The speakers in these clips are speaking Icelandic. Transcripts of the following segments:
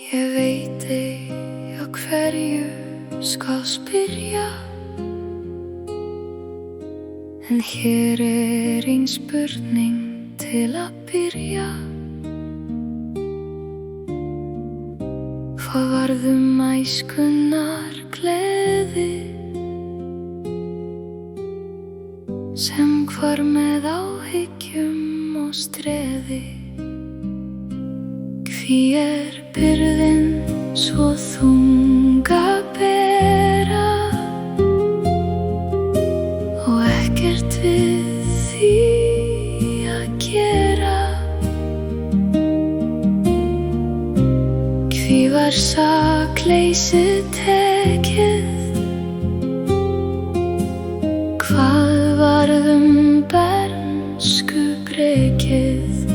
Ég veit ei á hverju skal spyrja, en hér ein spurning til að byrja. Hvað varð æskunnar gleði sem hvarf með áhyggjum og streði? Hví byrðin svo þung að bera og ekkert við því að gera? Hví var sakleysið tekið? Hvað varð bernsku brekið?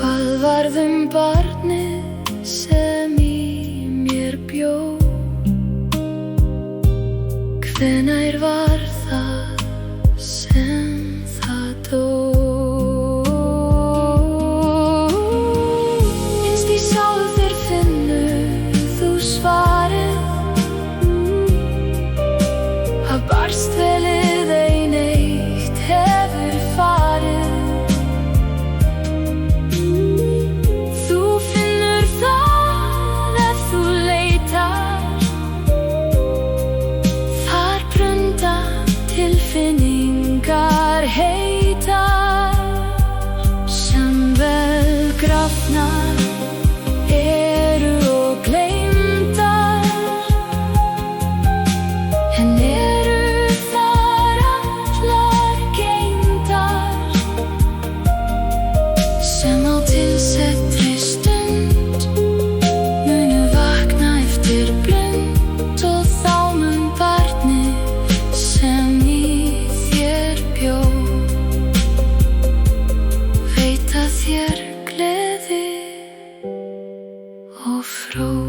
Hvað varð barnið sem í mér bjó? Hvenær var það sem það dó? Innst í sál þér finnur þú svarið, að barst velið ein eitt hefur farið. Tilfinningar heitar sem velgrafnar eru og gleymdar, en eru þar allar geymdar, sem á tilsettri stund munu vakna eftir blund, og þá mun barnið sem í þér bjó veita þér gleði og fró.